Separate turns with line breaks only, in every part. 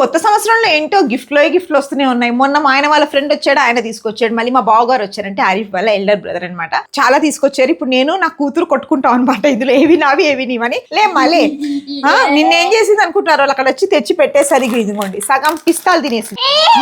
కొత్త సంవత్సరంలో ఏంటో గిఫ్ట్లు వస్తూనే ఉన్నాయి. మొన్న మా ఆయన వాళ్ళ ఫ్రెండ్ వచ్చాడు, ఆయన తీసుకొచ్చాడు. మళ్ళీ మా బావగారు వచ్చారంటే ఆరిఫ్ వాళ్ళ ఎల్డర్ బ్రదర్ అనమాట. చాలా తీసుకొచ్చారు. ఇప్పుడు నేను నా కూతురు కొట్టుకుంటాం అనమాట, ఇందులో ఏవి నావి ఏవి నీవని. మళ్ళీ నిన్నేం చేసింది అనుకుంటున్నారు, వాళ్ళు అక్కడ వచ్చి తెచ్చి పెట్టేసరికి ఇదిగోండి సగం పిస్తాలు తినేసి.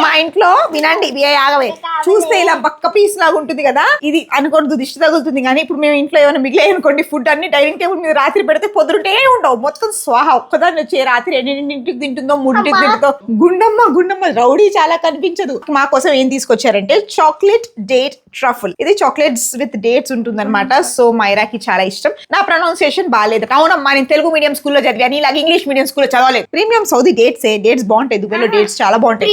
మా ఇంట్లో వినండి, ఆగవే చూస్తే ఇలా బక్క పీస్ లాగా ఉంటుంది కదా, ఇది అనుకోండి దిష్టి తగులుతుంది. కానీ ఇప్పుడు మేము ఇంట్లో ఏమైనా మిగిలే అనుకోండి ఫుడ్ అన్ని డైనింగ్ టేబుల్ మీద రాత్రి పెడితే పొద్దుంటే ఉండవు, మొత్తం స్వాహ. ఒక్కదాన్ని వచ్చి రాత్రి ఎన్నింటికి తింటుందో, 3ంటికి తింటుందో. గుండమ్మ రౌడీ చాలా కనిపించదు. మా కోసం ఏం తీసుకొచ్చారంటే చాక్లెట్ డేట్ ట్రఫుల్. ఇది చాక్లెట్స్ విత్ డేట్స్ ఉంటుంది అనమాట. సో మైరాకి చాలా ఇష్టం. నా ప్రొనౌన్సియేషన్ బాగాలేదు, అవునమ్మా నేను తెలుగు మీడియం స్కూల్లో చదివాను, ఇలాగ ఇంగ్లీష్ మీడియం స్కూల్లో చదవలేదు. ప్రీమియం సౌదీ డేట్స్ బాగుంటాయి, దుబాయ్లో డేట్స్ చాలా బాగుంటాయి.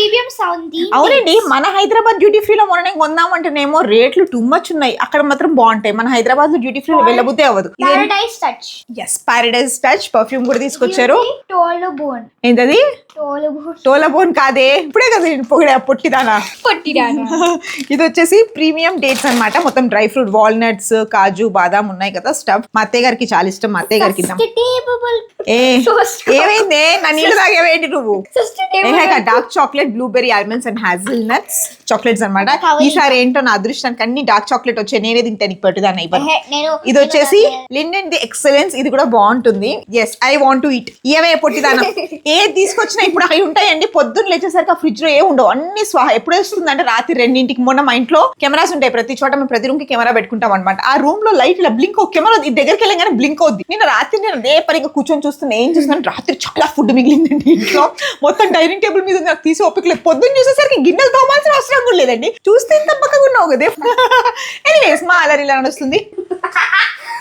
అవునండి, మన హైదరాబాద్ డ్యూటీ ఫ్రీలో మొన్న కొందామంటేనేమో రేట్లు టూ మచ్ ఉన్నాయి, అక్కడ మాత్రం బాగుంటాయి. మన హైదరాబాద్ లో డ్యూటీ ఫ్రీలో వెళ్ళబుద్దే అవ్వదు. పారడైజ్ టచ్ పర్ఫ్యూమ్ కూడా తీసుకొచ్చారు. ఏంటది? టోలబోన్ కాదే, ఇప్పుడే కదా పొగిడా పొట్టిదానా. ఇది వచ్చేసి ప్రీమియం డేట్స్ అన్నమాట. మొత్తం డ్రై ఫ్రూట్, వాల్నట్స్, కాజు, బాదాం ఉన్నాయి కదా స్టఫ్. మా అత్తయ్య గారికి చాలా ఇష్టం, మా అత్తయ్య గారికి. ఏమైందే నా నీళ్ళు తాగేవేంటి నువ్వు? Dark chocolate, blueberry, almonds and hassle nuts chocolates అనమాట. ఈసారి ఏంటో నా అదృష్టానికి అన్ని డార్క్ చాక్లెట్ వచ్చాయి, నేనే తింటాను పట్టుదాన్ని. ఇది వచ్చేసి లిండెన్ ది ఎక్సలెన్స్, ఇది కూడా బాగుంటుంది. Yes I want to eat. ఏమే పొట్టిదానా, ఏది తీసుకొచ్చినా ఇప్పుడు అవి ఉంటాయండి. పొద్దున్న లేచేసరికి ఆ ఫ్రిడ్జ్ లో ఏ ఉండవు, అన్ని స్వాహ. ఎప్పుడు వస్తుంది అంటే రాత్రి 2ంటికి. మొన్న మా ఇంట్లో కెమెరాస్ ఉంటాయి, ప్రతి చోట మేము ప్రతి రూమ్ కి కెమెరా పెట్టుకుంటాం అనమాట. ఆ రూమ్ లో లైట్ ఇలా బ్లింక్, కెమెరా దగ్గరికి వెళ్ళగానే బ్లింక్ అవుద్ది. నేను రాత్రి అదే పనిగా కూర్చొని చూస్తున్నా, ఏం చూస్తున్నాను, రాత్రి చాలా ఫుడ్ మిగిలిందండి ఇంట్లో. మొత్తం డైనింగ్ టేబుల్ మీద నాకు తీసి ఓపికలేదు. పొద్దున్న చూసేసరికి గిన్నెలు తోమాల్సిన అవసరం కూడా లేదండి. చూస్తే ఇంత పక్కగా ఉన్నావు కదా. ఎనీవేస్ మా అలరి ఇలా నడుస్తుంది.